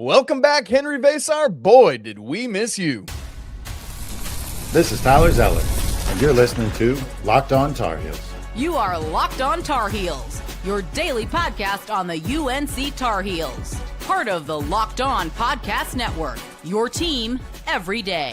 Welcome back, Henri Veesaar. Boy, did we miss you. This is Tyler Zeller, and you're listening to Locked On Tar Heels. You are Locked On Tar Heels, your daily podcast on the UNC Tar Heels. Part of the Locked On Podcast Network, your team every day.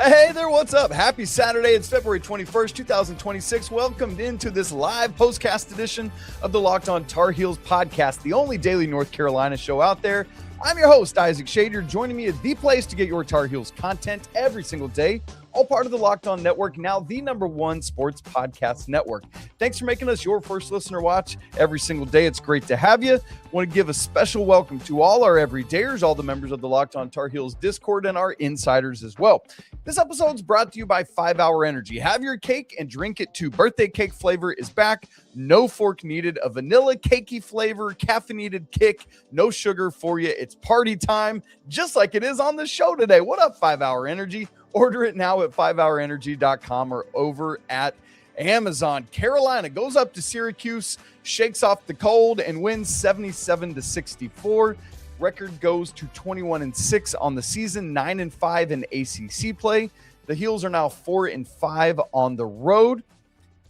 Hey there, what's up? Happy Saturday. It's February 21st, 2026. Welcome into this live postcast edition of the Locked On Tar Heels podcast, the only daily North Carolina show out there. I'm your host, Isaac Schade. You're joining me at the place to get your Tar Heels content every single day, all part of the Locked On Network, now the #1 sports podcast network. Thanks for making us your first listener watch every single day. It's great to have you. Want to give a special welcome to all our everydayers, all the members of the Locked On Tar Heels Discord, and our insiders as well. This episode is brought to you by 5 Hour Energy. Have your cake and drink it too. Birthday cake flavor is back. No fork needed. A vanilla cakey flavor, caffeinated kick, no sugar for you. It's party time, just like it is on the show today. What up, 5 Hour Energy? Order it now at 5hourenergy.com or over at Amazon. Carolina goes up to Syracuse, shakes off the cold, and wins 77-64. Record goes to 21-6 on the season, 9-5 in ACC play. The Heels are now 4-5 on the road.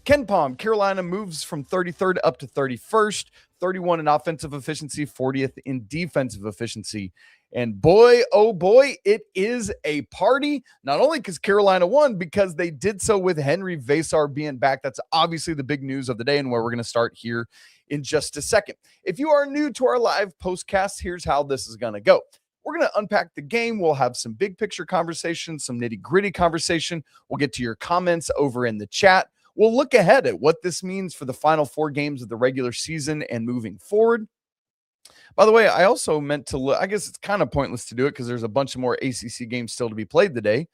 KenPom, Carolina moves from 33rd up to 31st, 31 in offensive efficiency, 40th in defensive efficiency. And boy, oh boy, it is a party, not only because Carolina won, because they did so with Henri Veesaar being back. That's obviously the big news of the day and where we're going to start here in just a second. If you are new to our live postcast, here's how this is going to go. We're going to unpack the game. We'll have some big picture conversation, some nitty gritty conversation. We'll get to your comments over in the chat. We'll look ahead at what this means for the final 4 games of the regular season and moving forward. By the way, I also meant to look, I guess it's kind of pointless to do it because there's a bunch of more ACC games still to be played today.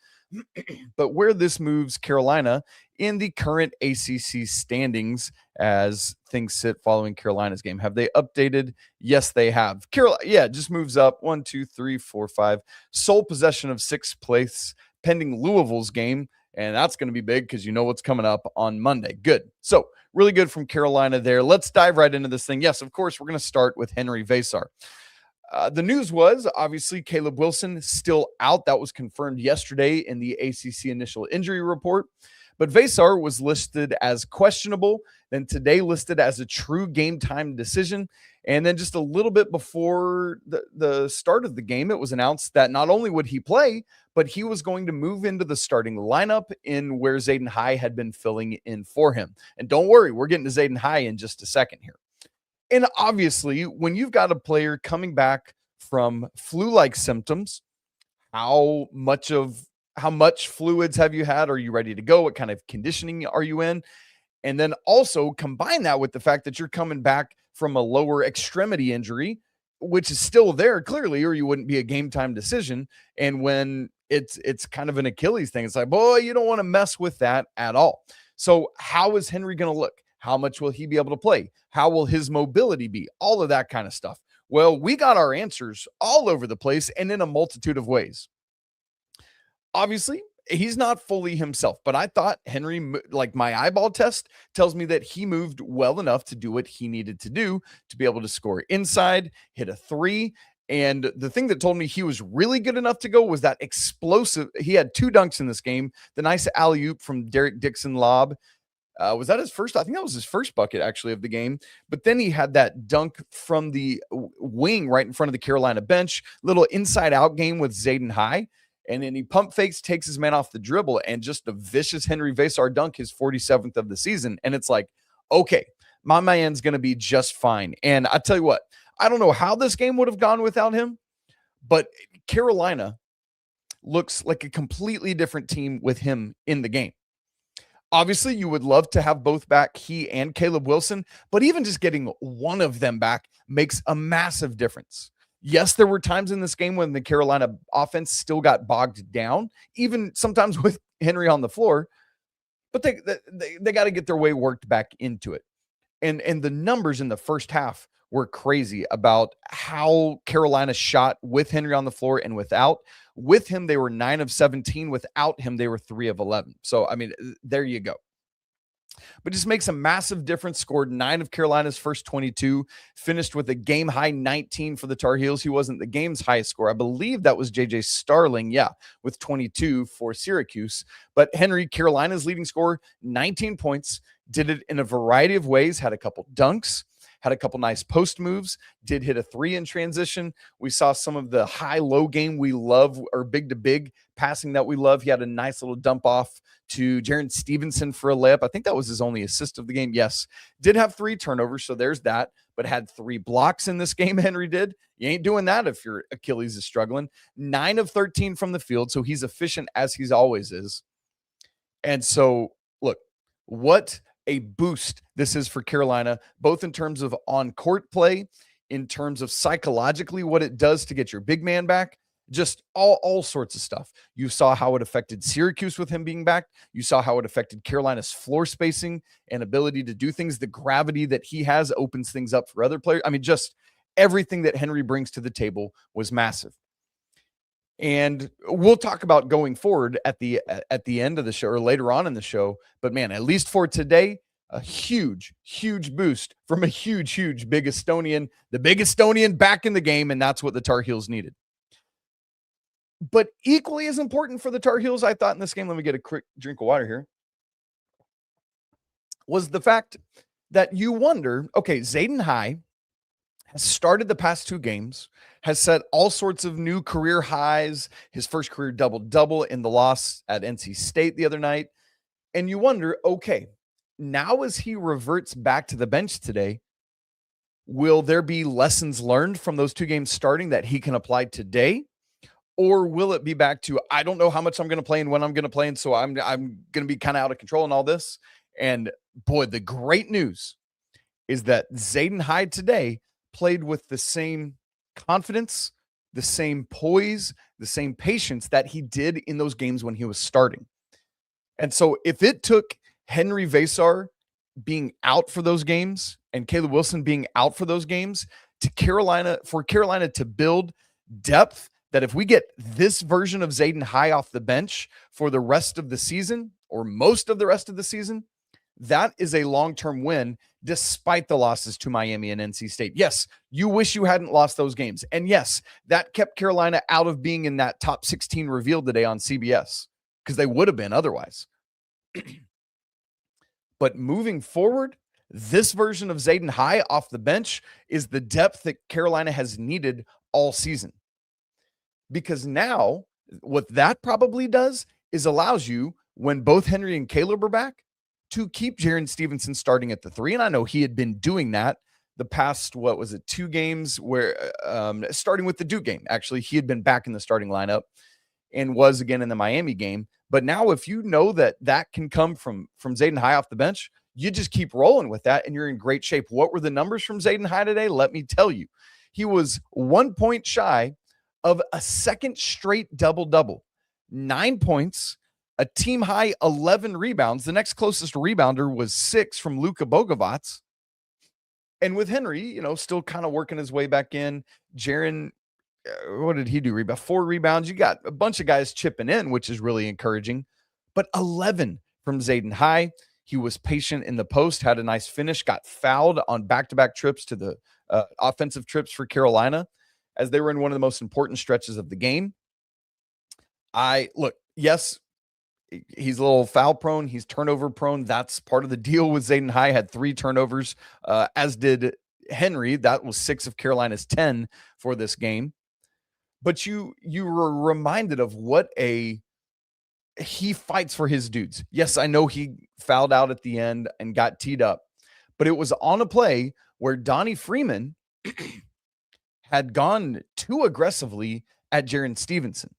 But where this moves Carolina in the current ACC standings as things sit following Carolina's game. Have they updated? Yes, they have. Carolina, it just moves up 1, 2, 3, 4, 5. Sole possession of 6th place pending Louisville's game. And that's going to be big because you know what's coming up on Monday. Good. So really good from Carolina there. Let's dive right into this thing. Yes, of course, we're going to start with Henri Veesaar. The news was, obviously, Caleb Wilson still out. That was confirmed yesterday in the ACC initial injury report. But Veesaar was listed as questionable, then today listed as a true game time decision. And then just a little bit before the start of the game, it was announced that not only would he play, but he was going to move into the starting lineup in where Zaden High had been filling in for him. And don't worry, we're getting to Zaden High in just a second here. And obviously, when you've got a player coming back from flu-like symptoms, how much fluids have you had? Are you ready to go? What kind of conditioning are you in? And then also combine that with the fact that you're coming back from a lower extremity injury, which is still there clearly, or you wouldn't be a game time decision. And when it's kind of an Achilles thing, it's like, boy, you don't want to mess with that at all. So how is Henri going to look? How much will he be able to play? How will his mobility be? All of that kind of stuff. Well, we got our answers all over the place and in a multitude of ways. Obviously, he's not fully himself, but I thought Henri, like my eyeball test tells me that he moved well enough to do what he needed to do to be able to score inside, hit a 3. And the thing that told me he was really good enough to go was that explosive. He had 2 dunks in this game. The nice alley-oop from Derek Dixon lob. Was that his first? I think that was his first bucket actually of the game. But then he had that dunk from the wing right in front of the Carolina bench. Little inside out game with Zaden High. And then he pump fakes, takes his man off the dribble, and just a vicious Henri Veesaar dunk, his 47th of the season. And it's like, okay, my man's going to be just fine. And I tell you what, I don't know how this game would have gone without him, but Carolina looks like a completely different team with him in the game. Obviously, you would love to have both back, he and Caleb Wilson, but even just getting one of them back makes a massive difference. Yes, there were times in this game when the Carolina offense still got bogged down, even sometimes with Henri on the floor, but they got to get their way worked back into it. And the numbers in the first half were crazy about how Carolina shot with Henri on the floor and without. With him, they were 9 of 17. Without him, they were 3 of 11. So, I mean, there you go. but just makes a massive difference. Scored 9 of Carolina's first 22, finished with a game high 19 for the Tar Heels. He wasn't the game's highest score. I believe that was JJ Starling, with 22 for Syracuse. But Henri, Carolina's leading scorer, 19 points, did it in a variety of ways, had a couple dunks, had a couple nice post moves, did hit a 3 in transition. We saw some of the high-low game we love, or big-to-big passing that we love. He had a nice little dump off to Jaron Stevenson for a layup. I think that was his only assist of the game. Yes, did have 3 turnovers, so there's that, but had 3 blocks in this game, Henri did. You ain't doing that if your Achilles is struggling. 9 of 13 from the field, so he's efficient as he's always is. And so, look, what a boost this is for Carolina, both in terms of on-court play, in terms of psychologically what it does to get your big man back, just all sorts of stuff. You saw how it affected Syracuse with him being back. You saw how it affected Carolina's floor spacing and ability to do things. The gravity that he has opens things up for other players. I mean, just everything that Henri brings to the table was massive. And we'll talk about going forward at the end of the show or later on in the show. But man, at least for today, a huge boost from a huge big Estonian, the big Estonian back in the game. And that's what the Tar Heels needed. But equally as important for the Tar Heels, I thought in this game, let me get a quick drink of water here, was the fact that you wonder, okay, Zaden High has started the past 2 games, has set all sorts of new career highs, his first career double-double in the loss at NC State the other night. And you wonder, okay, now as he reverts back to the bench today, will there be lessons learned from those 2 games starting that he can apply today? Or will it be back to, I don't know how much I'm going to play and when I'm going to play, and so I'm going to be kind of out of control and all this? And boy, the great news is that Zaden High today played with the same confidence, the same poise, the same patience that he did in those games when he was starting. And so if it took Henri Veesaar being out for those games and Caleb Wilson being out for those games for Carolina to build depth, that if we get this version of Zaden High off the bench for the rest of the season or most of the rest of the season, that is a long-term win despite the losses to Miami and NC State. Yes, you wish you hadn't lost those games. And yes, that kept Carolina out of being in that top 16 reveal today on CBS, because they would have been otherwise. But moving forward, this version of Zaden High off the bench is the depth that Carolina has needed all season. Because now what that probably does is allows you, when both Henri and Caleb are back, to keep Jaron Stevenson starting at the 3. And I know he had been doing that the past, 2 games where, starting with the Duke game, actually, he had been back in the starting lineup and was again in the Miami game. But now if you know that that can come from Zaden High off the bench, you just keep rolling with that and you're in great shape. What were the numbers from Zaden High today? Let me tell you. He was 1 point shy of a second straight double-double. 9 points, a team high 11 rebounds. The next closest rebounder was 6 from Luka Bogovac. And with Henri, still kind of working his way back in. Jaron, what did he do? 4 rebounds. You got a bunch of guys chipping in, which is really encouraging. But 11 from Zaden High. He was patient in the post, had a nice finish, got fouled on back-to-back trips to the offensive trips for Carolina as they were in one of the most important stretches of the game. Yes, he's a little foul prone. He's turnover prone. That's part of the deal with Zaden High. Had 3 turnovers, as did Henri. That was 6 of Carolina's 10 for this game. But you were reminded of what he fights for his dudes. Yes, I know he fouled out at the end and got teed up, but it was on a play where Donnie Freeman had gone too aggressively at Jaron Stevenson.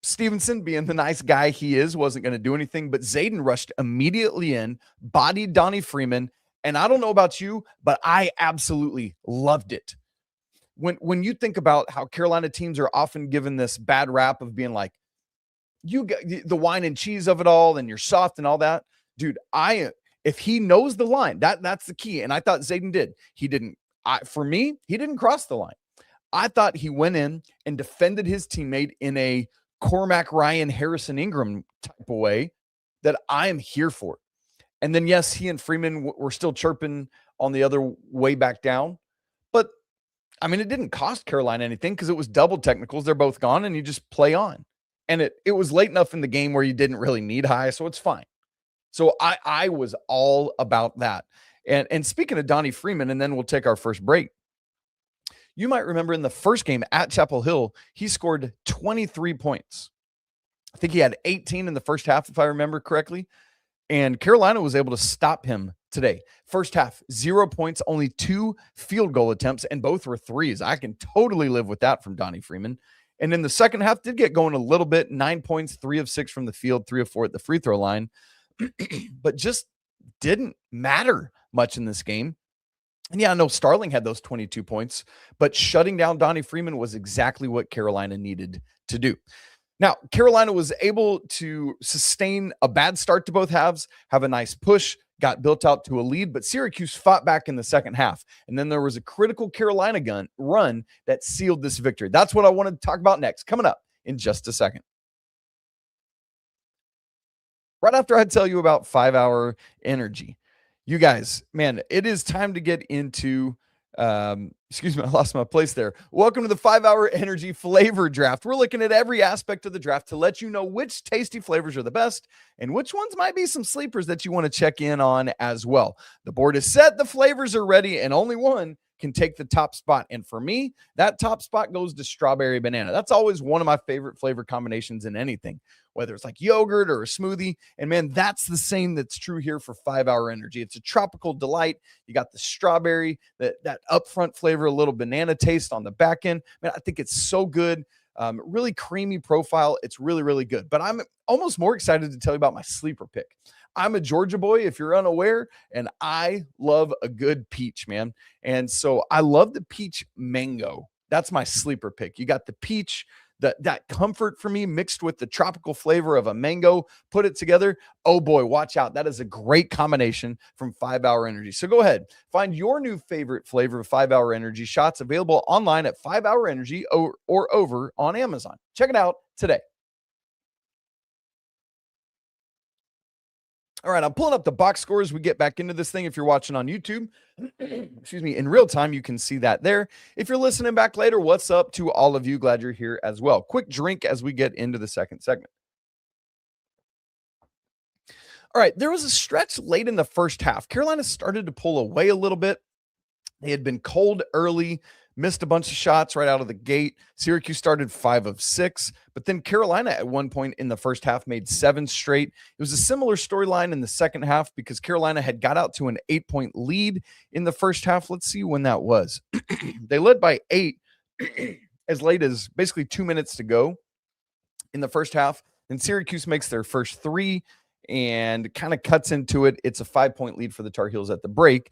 Stevenson, being the nice guy he is, wasn't going to do anything, but Zaden rushed immediately in, bodied Donnie Freeman, and I don't know about you, but I absolutely loved it. When you think about how Carolina teams are often given this bad rap of being like, you got the wine and cheese of it all, and you're soft and all that, dude, if he knows the line, that's the key. And I thought Zaden did. He didn't. For me, he didn't cross the line. I thought he went in and defended his teammate in a Cormac Ryan, Harrison Ingram type of way that I am here for. And then, yes, he and Freeman were still chirping on the other way back down. But, I mean, it didn't cost Carolina anything because it was double technicals. They're both gone, and you just play on. And it was late enough in the game where you didn't really need high, so it's fine. So I was all about that. And speaking of Donnie Freeman, and then we'll take our first break, you might remember in the first game at Chapel Hill, he scored 23 points. I think he had 18 in the first half, if I remember correctly. And Carolina was able to stop him today. First half, 0 points, only 2 field goal attempts, and both were threes. I can totally live with that from Donnie Freeman. And in the second half, did get going a little bit, 9 points, 3 of 6 from the field, 3 of 4 at the free throw line, but just didn't matter much in this game. And yeah, I know Starling had those 22 points, but shutting down Donnie Freeman was exactly what Carolina needed to do. Now, Carolina was able to sustain a bad start to both halves, have a nice push, got built out to a lead, but Syracuse fought back in the second half. And then there was a critical Carolina run that sealed this victory. That's what I wanted to talk about next, coming up in just a second. Right after I tell you about 5 Hour Energy. You guys, man, it is time to get into, excuse me, I lost my place there. Welcome to the 5 Hour Energy Flavor Draft. We're looking at every aspect of the draft to let you know which tasty flavors are the best and which ones might be some sleepers that you want to check in on as well. The board is set, the flavors are ready, and only one can take the top spot. And for me, that top spot goes to strawberry banana. That's always one of my favorite flavor combinations in anything, whether it's like yogurt or a smoothie. And man, that's the same that's true here for 5 Hour Energy. It's a tropical delight. You got the strawberry, that upfront flavor, a little banana taste on the back end. Man, I think it's so good. Really creamy profile. It's really, really good. But I'm almost more excited to tell you about my sleeper pick. I'm a Georgia boy, if you're unaware, and I love a good peach, man. And so I love the peach mango. That's my sleeper pick. You got the peach, that comfort for me mixed with the tropical flavor of a mango, put it together. Oh boy, watch out. That is a great combination from 5 Hour Energy. So go ahead, find your new favorite flavor of 5 Hour Energy shots available online at 5 Hour Energy or over on Amazon. Check it out today. All right, I'm pulling up the box scores. We get back into this thing. If you're watching on YouTube, excuse me, in real time, you can see that there. If you're listening back later, what's up to all of you? Glad you're here as well. Quick drink as we get into the second segment. All right, there was a stretch late in the first half. Carolina started to pull away a little bit. They had been cold early, missed a bunch of shots right out of the gate. Syracuse started 5 of 6, but then Carolina at one point in the first half made 7 straight. It was a similar storyline in the second half because Carolina had got out to an 8-point lead in the first half. Let's see when that was. They led by 8 as late as basically 2 minutes to go in the first half. And Syracuse makes their first 3 and kind of cuts into it. It's a 5-point lead for the Tar Heels at the break.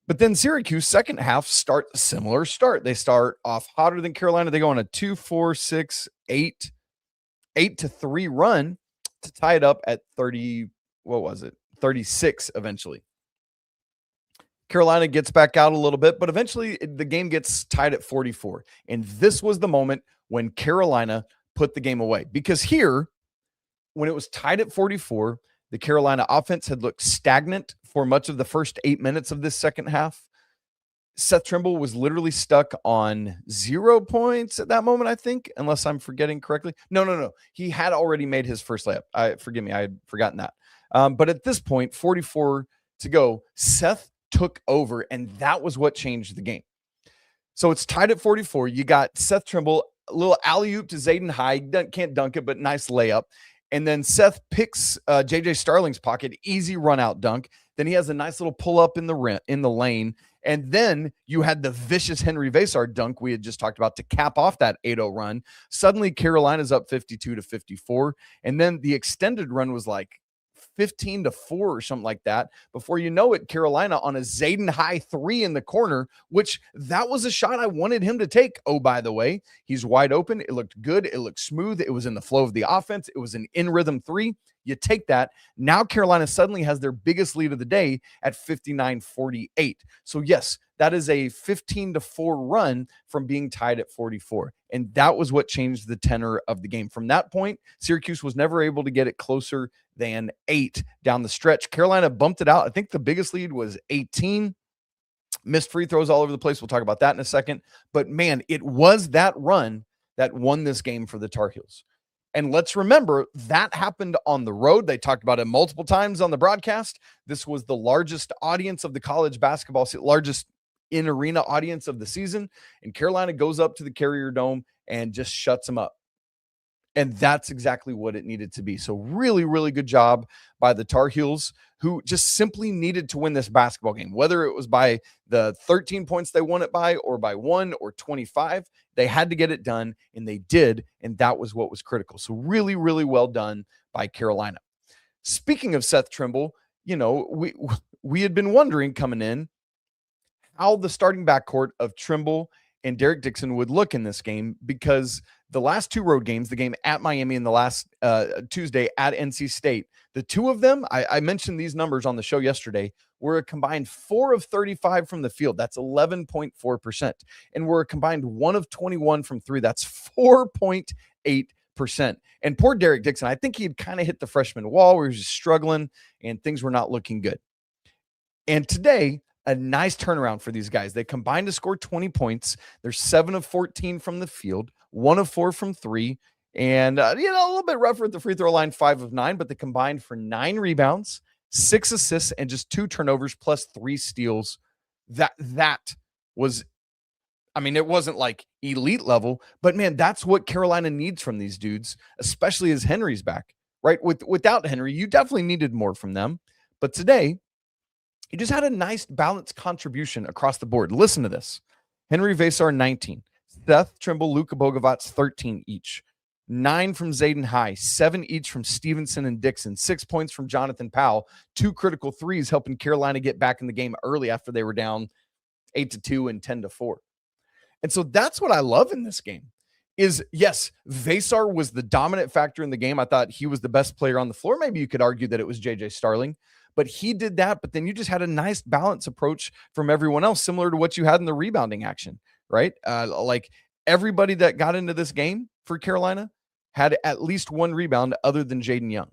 But then Syracuse, second half, start a similar start. They start off hotter than Carolina. They go on a 8-3 run to tie it up at 36 eventually. Carolina gets back out a little bit, but eventually the game gets tied at 44. And this was the moment when Carolina put the game away. Because here, when it was tied at 44, the Carolina offense had looked stagnant for much of the first 8 minutes of this second half. Seth Trimble was literally stuck on 0 points at that moment, I think, unless I'm forgetting correctly. No. He had already made his first layup. Forgive me, I had forgotten that. But at this point, 44 to go, Seth took over, and that was what changed the game. So it's tied at 44. You got Seth Trimble, a little alley-oop to Zaden High. Can't dunk it, but nice layup. And then Seth picks J.J. Starling's pocket, easy run-out dunk. Then he has a nice little pull-up in the lane. And then you had the vicious Henri Veesaar dunk we had just talked about to cap off that 8-0 run. Suddenly, Carolina's up 52-54. And then the extended run was like 15-4 or something like that. Before you know it, Carolina on a Zaden High 3 in the corner, which that was a shot I wanted him to take. Oh, by the way, he's wide open. It looked good. It looked smooth. It was in the flow of the offense. It was an in-rhythm 3. You take that. Now Carolina suddenly has their biggest lead of the day at 59-48. So yes, that is a 15-4 run from being tied at 44. And that was what changed the tenor of the game. From that point, Syracuse was never able to get it closer than 8 down the stretch. Carolina bumped it out. I think the biggest lead was 18. Missed free throws all over the place. We'll talk about that in a second. But man, it was that run that won this game for the Tar Heels. And let's remember, that happened on the road. They talked about it multiple times on the broadcast. This was the largest audience of the college basketball, largest in-arena audience of the season. And Carolina goes up to the Carrier Dome and just shuts them up. And that's exactly what it needed to be. So really, really good job by the Tar Heels, who just simply needed to win this basketball game. Whether it was by the 13 points they won it by, or by 1 or 25, they had to get it done, and they did, and that was what was critical. So really, really well done by Carolina. Speaking of Seth Trimble, we had been wondering coming in how the starting backcourt of Trimble and Derek Dixon would look in this game, because the last 2 road games, the game at Miami and the last Tuesday at NC State, the 2 of them, I mentioned these numbers on the show yesterday, were a combined 4 of 35 from the field. That's 11.4%. And we're a combined 1 of 21 from 3. That's 4.8%. And poor Derek Dixon, I think he had kind of hit the freshman wall where he was just struggling and things were not looking good. And today, a nice turnaround for these guys. They combined to score 20 points. They're 7 of 14 from the field, 1 of 4 from 3, and a little bit rougher at the free throw line, 5 of 9, but they combined for 9 rebounds, 6 assists, and just 2 turnovers plus 3 steals. That was, it wasn't like elite level, but man, that's what Carolina needs from these dudes, especially as Henry's back, right? Without Henry, you definitely needed more from them, but today, he just had a nice balanced contribution across the board. Listen to this. Henri Veesaar, 19. Seth Trimble, Luka Bogovac, 13 each. 9 from Zaden High. 7 each from Stevenson and Dixon. 6 points from Jonathan Powell. 2 critical threes helping Carolina get back in the game early after they were down 8-2 and 10-4. And so that's what I love in this game is, yes, Veesaar was the dominant factor in the game. I thought he was the best player on the floor. Maybe you could argue that it was J.J. Starling. But he did that, but then you just had a nice balance approach from everyone else, similar to what you had in the rebounding action, right? Like everybody that got into this game for Carolina had at least 1 rebound other than Jaden Young.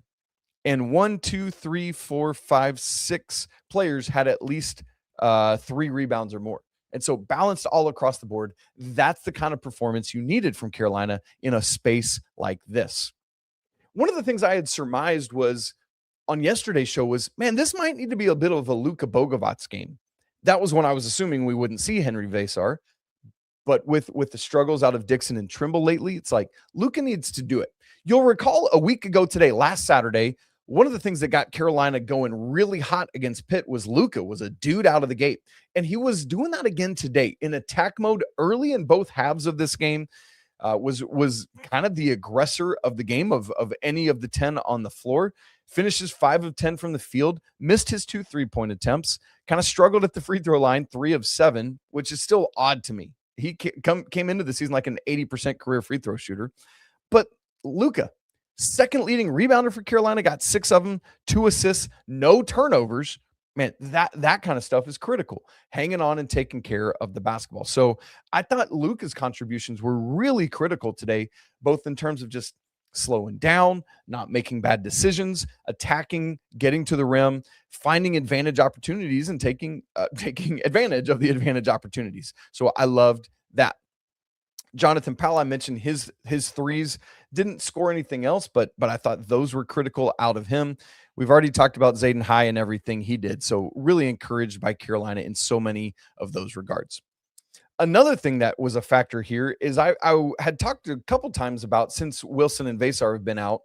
And 1, 2, 3, 4, 5, 6 players had at least 3 rebounds or more. And so balanced all across the board. That's the kind of performance you needed from Carolina in a space like this. One of the things I had surmised was, on yesterday's show was, man, this might need to be a bit of a Luka Bogovac game. That was when I was assuming we wouldn't see Henri Veesaar. But with the struggles out of Dixon and Trimble lately, it's like Luka needs to do it. You'll recall a week ago today, last Saturday, one of the things that got Carolina going really hot against Pitt was Luka was a dude out of the gate. And he was doing that again today in attack mode early in both halves of this game. Was kind of the aggressor of the game of any of the 10 on the floor. Finishes 5 of 10 from the field, missed his 2 3-point attempts, kind of struggled at the free throw line, 3 of 7, which is still odd to me. He came into the season like an 80% career free throw shooter. But Luka, second leading rebounder for Carolina, got 6 of them, 2 assists, no turnovers. Man, that kind of stuff is critical, hanging on and taking care of the basketball. So I thought Luka's contributions were really critical today, both in terms of just slowing down, not making bad decisions, attacking, getting to the rim, finding advantage opportunities, and taking advantage of the advantage opportunities. So I loved that. Jonathan Powell, I mentioned his threes, didn't score anything else, but I thought those were critical out of him. We've already talked about Zaden High and everything he did. So really encouraged by Carolina in so many of those regards. Another thing that was a factor here is I had talked a couple times about, since Wilson and Veesaar have been out,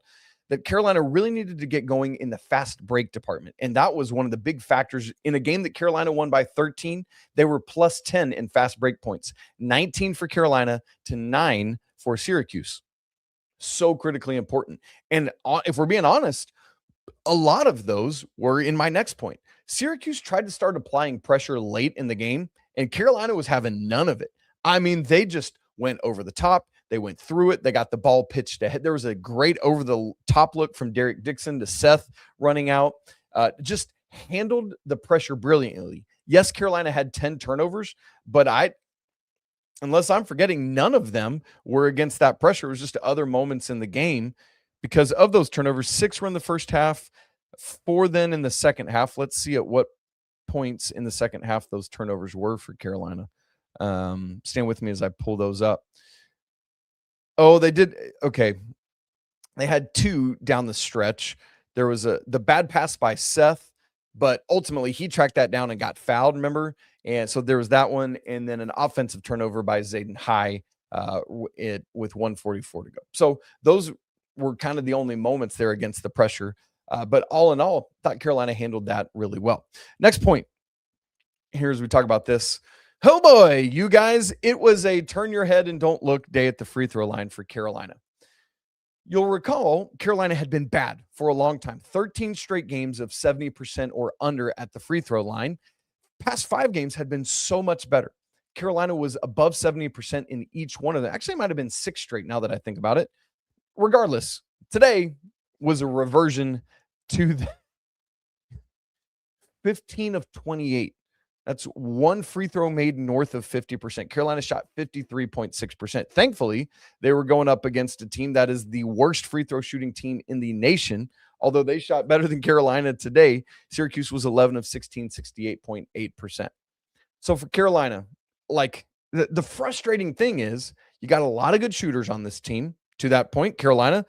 that Carolina really needed to get going in the fast break department. And that was one of the big factors in a game that Carolina won by 13. They were plus 10 in fast break points, 19 for Carolina to 9 for Syracuse. So critically important. And if we're being honest, a lot of those were in my next point. Syracuse tried to start applying pressure late in the game, and Carolina was having none of it. I mean, they just went over the top. They went through it. They got the ball pitched ahead. There was a great over-the-top look from Derek Dixon to Seth running out. Just handled the pressure brilliantly. Yes, Carolina had 10 turnovers, but unless I'm forgetting, none of them were against that pressure. It was just other moments in the game because of those turnovers. 6 were in the first half, 4 then in the second half. Let's see at what points in the second half those turnovers were for Carolina. Stand with me as I pull those up. Oh, they did. Okay. They had 2 down the stretch. There was the bad pass by Seth, but ultimately he tracked that down and got fouled, remember? And so there was that one, and then an offensive turnover by Zaden High with 1:44 to go. So those were kind of the only moments there against the pressure. But all in all, I thought Carolina handled that really well. Next point here as we talk about this. Oh boy, you guys, it was a turn your head and don't look day at the free throw line for Carolina. You'll recall Carolina had been bad for a long time. 13 straight games of 70% or under at the free throw line. Past 5 games had been so much better. Carolina was above 70% in each one of them. Actually, it might have been 6 straight now that I think about it. Regardless, today was a reversion to the 15 of 28. That's 1 free throw made north of 50%. Carolina shot 53.6%. Thankfully, they were going up against a team that is the worst free throw shooting team in the nation. Although they shot better than Carolina today, Syracuse was 11 of 16, 68.8%. So for Carolina, like the frustrating thing is you got a lot of good shooters on this team. To that point, Carolina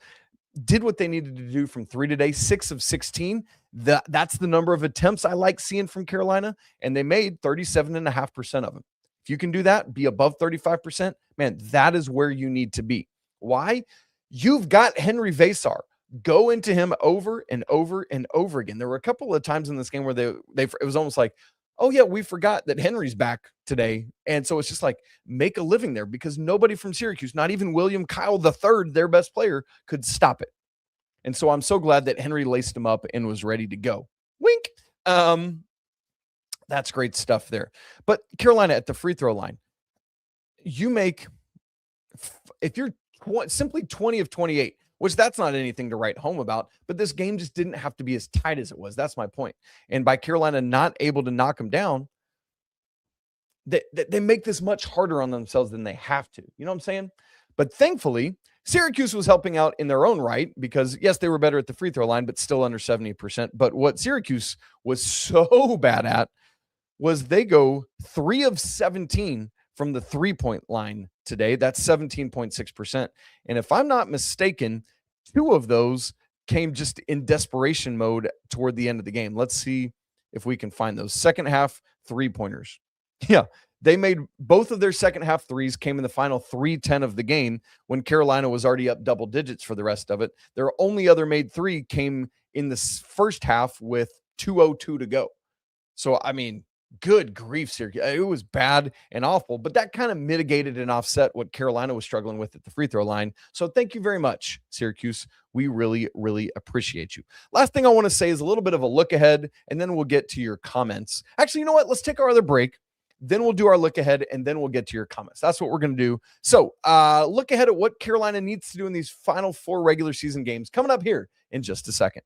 did what they needed to do from 3 today, 6 of 16. That's the number of attempts I like seeing from Carolina, and they made 37.5% of them. If you can do that, be above 35%, man, that is where you need to be. Why? You've got Henri Veesaar. Go into him over and over and over again. There were a couple of times in this game where it was almost like, oh yeah, we forgot that Henry's back today. And so it's just like, make a living there because nobody from Syracuse, not even William Kyle III, their best player, could stop it. And so I'm so glad that Henry laced him up and was ready to go. Wink. That's great stuff there. But Carolina at the free throw line, you make, if you're simply 20 of 28, which that's not anything to write home about, but this game just didn't have to be as tight as it was. That's my point. And by Carolina not able to knock them down, they make this much harder on themselves than they have to. You know what I'm saying? But thankfully, Syracuse was helping out in their own right because, yes, they were better at the free throw line, but still under 70%. But what Syracuse was so bad at was they go 3 of 17 from the 3-point line today. That's 17.6%. And if I'm not mistaken, 2 of those came just in desperation mode toward the end of the game. Let's see if we can find those second half 3-pointers. Yeah, they made both of their second half threes came in the final 3:10 of the game when Carolina was already up double digits for the rest of it. Their only other made 3 came in the first half with 2:02 to go. So, I mean, good grief, Syracuse. It was bad and awful, but that kind of mitigated and offset what Carolina was struggling with at the free throw line. So thank you very much, Syracuse. We really, really appreciate you. Last thing I want to say is a little bit of a look ahead, and then we'll get to your comments. Actually, you know what? Let's take our other break. Then we'll do our look ahead, and then we'll get to your comments. That's what we're going to do. So look ahead at what Carolina needs to do in these final 4 regular season games coming up here in just a second.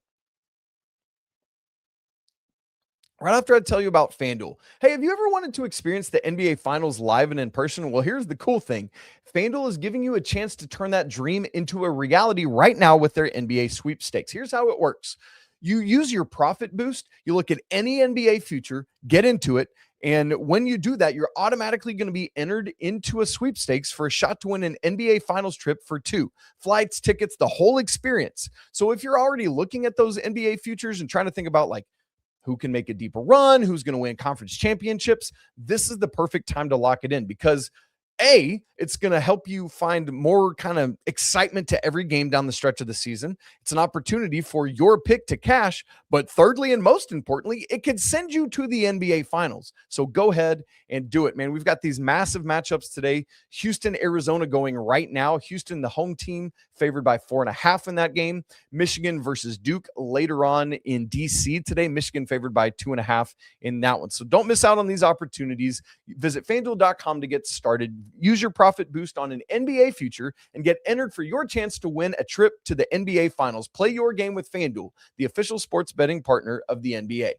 Right after I tell you about FanDuel. Hey, have you ever wanted to experience the NBA Finals live and in person? Well, here's the cool thing. FanDuel is giving you a chance to turn that dream into a reality right now with their NBA sweepstakes. Here's how it works. You use your profit boost. You look at any NBA future, get into it. And when you do that, you're automatically going to be entered into a sweepstakes for a shot to win an NBA Finals trip for 2 flights, tickets, the whole experience. So if you're already looking at those NBA futures and trying to think about like who can make a deeper run, who's going to win conference championships, this is the perfect time to lock it in because A, it's going to help you find more kind of excitement to every game down the stretch of the season. It's an opportunity for your pick to cash. But thirdly, and most importantly, it could send you to the NBA Finals. So go ahead and do it, man. We've got these massive matchups today. Houston, Arizona going right now. Houston, the home team, favored by 4.5 in that game. Michigan versus Duke later on in DC today. Michigan favored by 2.5 in that one. So don't miss out on these opportunities. Visit FanDuel.com to get started. use your profit boost on an NBA future and get entered for your chance to win a trip to the NBA Finals. Play your game with FanDuel, the official sports betting partner of the NBA.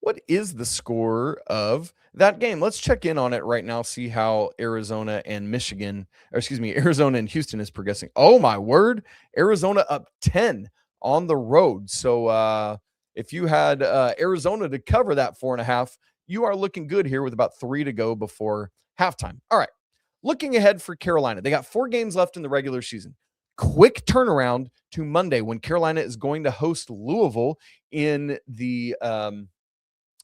What is the score of that game? Let's check in on it right now, see how Arizona and Arizona and Houston is progressing. Oh, my word. Arizona up 10 on the road. So if you had Arizona to cover that 4.5, you are looking good here with about 3 to go before halftime. All right. Looking ahead for Carolina, they got 4 games left in the regular season. Quick turnaround to Monday when Carolina is going to host Louisville in the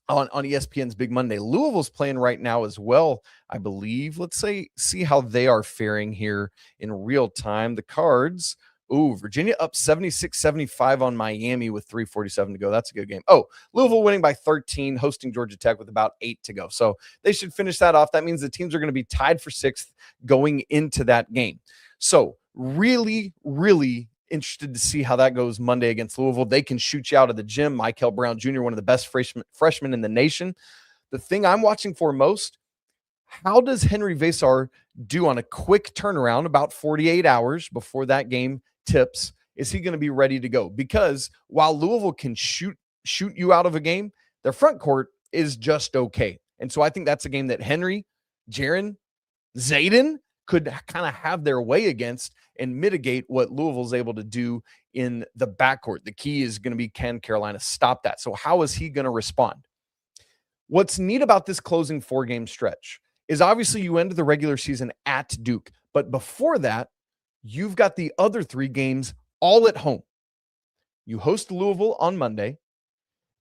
on ESPN's Big Monday. Louisville's playing right now as well, I believe. Let's see how they are faring here in real time. The Cards, Virginia up 76-75 on Miami with 3:47 to go. That's a good game. Louisville winning by 13, hosting Georgia Tech with about 8 to go. So they should finish that off. That means the teams are going to be tied for 6th going into that game. So really, really interested to see how that goes Monday against Louisville. They can shoot you out of the gym. Michael Brown Jr., one of the best freshmen in the nation. The thing I'm watching for most, how does Henri Veesaar do on a quick turnaround about 48 hours before that game tips? Is he going to be ready to go? Because while Louisville can shoot you out of a game, their front court is just okay. And so I think that's a game that Henry, Jaren, Zaden could kind of have their way against and mitigate what Louisville's able to do in the backcourt. The key is going to be, can Carolina stop that? So how is he going to respond? What's neat about this closing 4-game stretch is obviously you end the regular season at Duke, but before that, you've got the other 3 games all at home. You host Louisville on Monday,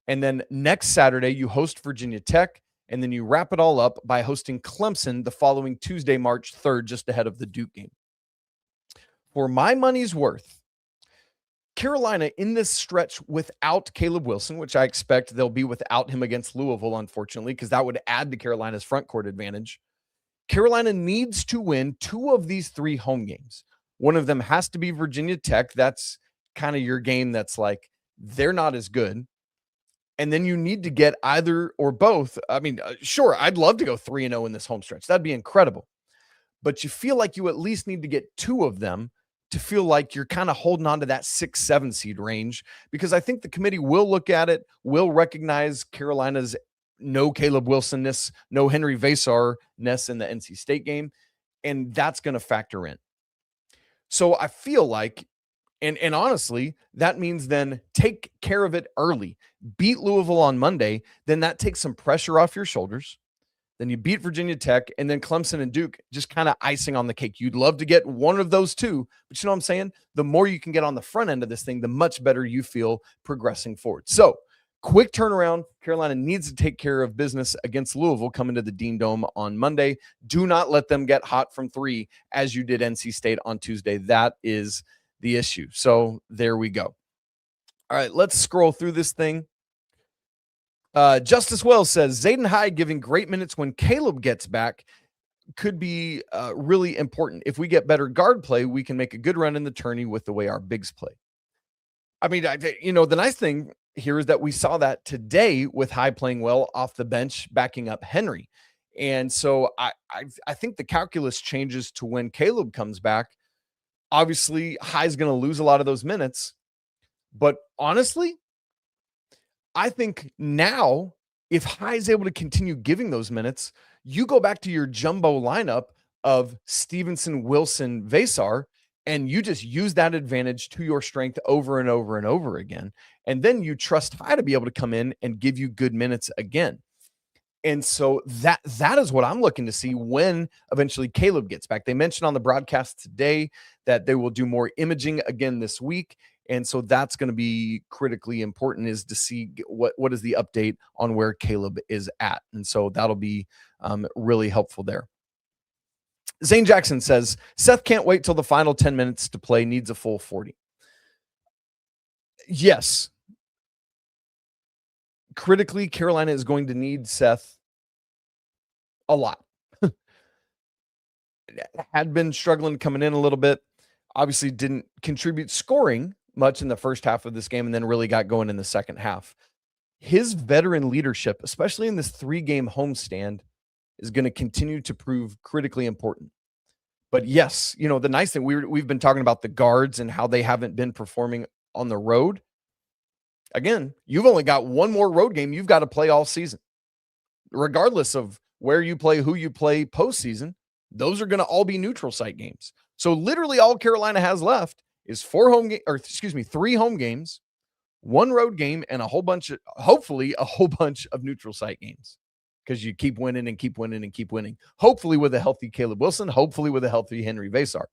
and then next Saturday you host Virginia Tech, and then you wrap it all up by hosting Clemson the following Tuesday, March 3rd, just ahead of the Duke game. For my money's worth, Carolina in this stretch without Caleb Wilson, which I expect they'll be without him against Louisville, unfortunately, because that would add to Carolina's front court advantage. Carolina needs to win 2 of these 3 home games. One of them has to be Virginia Tech. That's kind of your game that's like, they're not as good. And then you need to get either or both. I mean, sure, I'd love to go 3-0 in this home stretch. That'd be incredible. But you feel like you at least need to get 2 of them to feel like you're kind of holding on to that 6-7 seed range, because I think the committee will look at it, will recognize Carolina's no Caleb Wilson-ness, no Henri Veesaar-ness in the NC State game, and that's going to factor in. So I feel like, and honestly, that means then take care of it early. Beat Louisville on Monday, then that takes some pressure off your shoulders. Then you beat Virginia Tech, and then Clemson and Duke, just kind of icing on the cake. You'd love to get one of those 2, but you know what I'm saying? The more you can get on the front end of this thing, the much better you feel progressing forward. So quick turnaround. Carolina needs to take care of business against Louisville coming to the Dean Dome on Monday. Do not let them get hot from 3 as you did NC State on Tuesday. That is the issue. So there we go. All right, let's scroll through this thing. Justice Wells says, Zaden High giving great minutes when Caleb gets back could be really important. If we get better guard play, we can make a good run in the tourney with the way our bigs play. I mean, the nice thing here is that we saw that today with High playing well off the bench, backing up Henry. And so I think the calculus changes to when Caleb comes back. Obviously, High's going to lose a lot of those minutes. But honestly, I think now, if High is able to continue giving those minutes, you go back to your jumbo lineup of Stevenson, Wilson, Veesaar, and you just use that advantage to your strength over and over and over again. And then you trust High to be able to come in and give you good minutes again. And so that is what I'm looking to see when eventually Caleb gets back. They mentioned on the broadcast today that they will do more imaging again this week. And so that's going to be critically important, is to see what is the update on where Caleb is at. And so that'll be really helpful there. Zane Jackson says, Seth can't wait till the final 10 minutes to play, needs a full 40. Yes. Critically, Carolina is going to need Seth a lot. Had been struggling coming in a little bit. Obviously didn't contribute scoring much in the first half of this game, and then really got going in the second half. His veteran leadership, especially in this 3-game homestand, is going to continue to prove critically important. But yes, the nice thing, we've been talking about the guards and how they haven't been performing on the road. Again, you've only got one more road game you've got to play all season. Regardless of where you play, who you play postseason, those are going to all be neutral site games. So literally all Carolina has left is 3 home games, 1 road game, and hopefully a whole bunch of neutral site games. Because you keep winning and keep winning and keep winning. Hopefully with a healthy Caleb Wilson, hopefully with a healthy Henri Veesaar.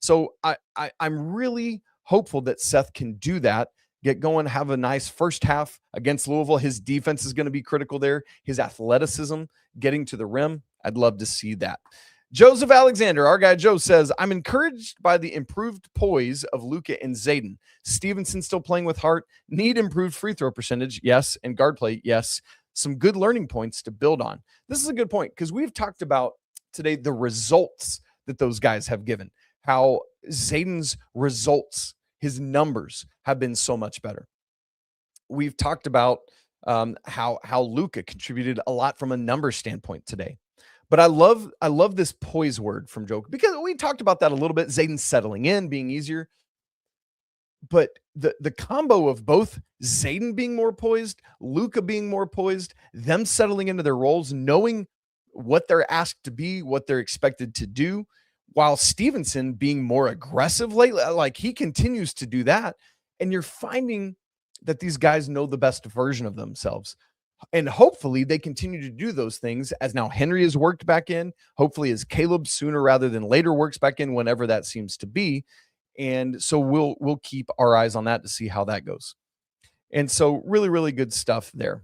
So I'm really hopeful that Seth can do that, get going, have a nice first half against Louisville. His defense is going to be critical there. His athleticism, getting to the rim, I'd love to see that. Joseph Alexander, our guy Joe, says, I'm encouraged by the improved poise of Luka and Zaden. Stevenson still playing with heart. Need improved free throw percentage, yes, and guard play, yes. Some good learning points to build on. This is a good point because we've talked about today the results that those guys have given, how Zaden's results, his numbers have been so much better. We've talked about how Luka contributed a lot from a number standpoint today. But I love this poise word from Joe because we talked about that a little bit. Zaden settling in, being easier. But the combo of both Zaden being more poised, Luka being more poised, them settling into their roles, knowing what they're asked to be, what they're expected to do, while Stevenson being more aggressive lately, like he continues to do that. And you're finding that these guys know the best version of themselves. And hopefully they continue to do those things as now Henri has worked back in. Hopefully as Caleb sooner rather than later works back in, whenever that seems to be. And so we'll keep our eyes on that to see how that goes. And so really, really good stuff there.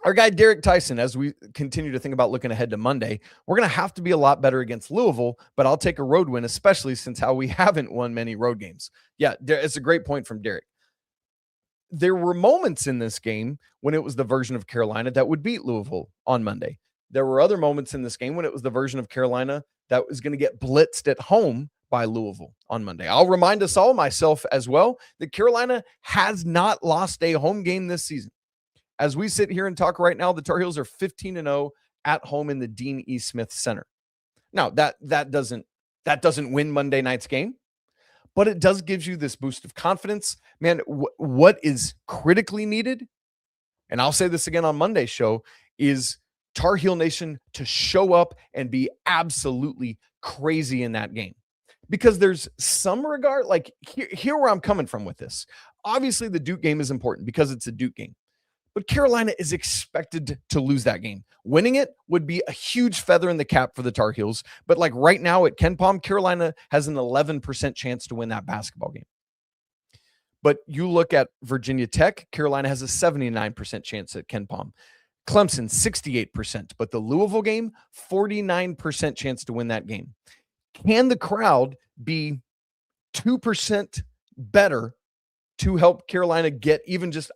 Our guy, Derek Tyson, as we continue to think about looking ahead to Monday, we're going to have to be a lot better against Louisville, but I'll take a road win, especially since how we haven't won many road games. Yeah, it's a great point from Derek. There were moments in this game when it was the version of Carolina that would beat Louisville on Monday. There were other moments in this game when it was the version of Carolina that was going to get blitzed at home by Louisville on Monday. I'll remind us all, myself as well, that Carolina has not lost a home game this season. As we sit here and talk right now, the Tar Heels are 15-0 at home in the Dean E. Smith Center. Now, that doesn't win Monday night's game, but it does give you this boost of confidence. Man, what is critically needed, and I'll say this again on Monday's show, is Tar Heel Nation to show up and be absolutely crazy in that game. Because there's some regard, like here where I'm coming from with this. Obviously, the Duke game is important because it's a Duke game. But Carolina is expected to lose that game. Winning it would be a huge feather in the cap for the Tar Heels. But like right now at KenPom, Carolina has an 11% chance to win that basketball game. But you look at Virginia Tech, Carolina has a 79% chance at KenPom. Clemson, 68%. But the Louisville game, 49% chance to win that game. Can the crowd be 2% better to help Carolina get even just,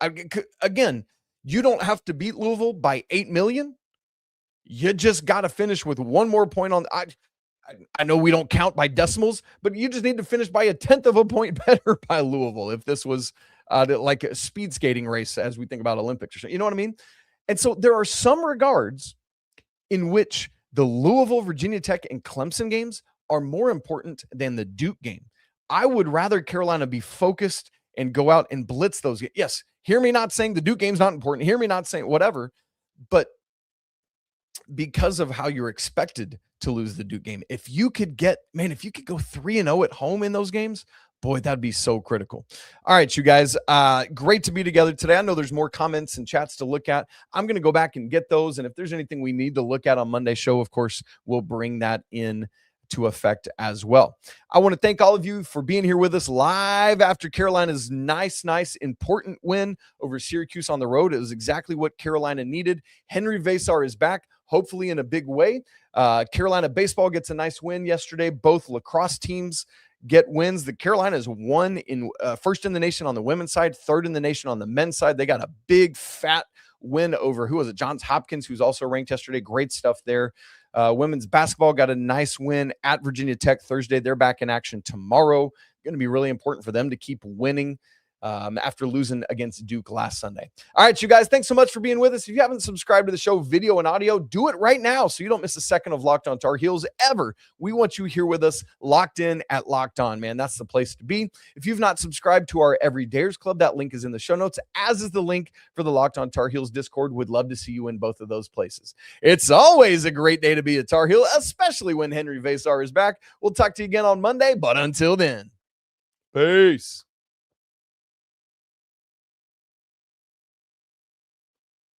again, you don't have to beat Louisville by 8 million. You just got to finish with one more point on. I know we don't count by decimals, but you just need to finish by 1/10 of a point better by Louisville if this was like a speed skating race as we think about Olympics or something. You know what I mean? And so there are some regards in which the Louisville, Virginia Tech, and Clemson games are more important than the Duke game. I would rather Carolina be focused and go out and blitz those. Yes, hear me not saying the Duke game's not important. Hear me not saying whatever, but because of how you're expected to lose the Duke game, if you could go 3-0 at home in those games, boy, that'd be so critical. All right, you guys, great to be together today. I know there's more comments and chats to look at. I'm going to go back and get those, and if there's anything we need to look at on Monday's show, of course, we'll bring that in to effect as well. I want to thank all of you for being here with us live after Carolina's nice, important win over Syracuse on the road. It was exactly what Carolina needed. Henri Veesaar is back, hopefully in a big way. Carolina baseball gets a nice win yesterday. Both lacrosse teams get wins. The Carolinas won in first in the nation on the women's side, third in the nation on the men's side. They got a big fat win over, who was it? Johns Hopkins, who's also ranked yesterday. Great stuff there. Women's basketball got a nice win at Virginia Tech Thursday. They're back in action tomorrow. Going to be really important for them to keep winning after losing against Duke last Sunday. All right, you guys, thanks so much for being with us. If you haven't subscribed to the show, video and audio, do it right now so you don't miss a second of Locked On Tar Heels ever. We want you here with us, locked in at Locked On, man. That's the place to be. If you've not subscribed to our Everydayers Club, that link is in the show notes, as is the link for the Locked On Tar Heels Discord. Would love to see you in both of those places. It's always a great day to be a Tar Heel, especially when Henri Veesaar is back. We'll talk to you again on Monday, but until then, peace.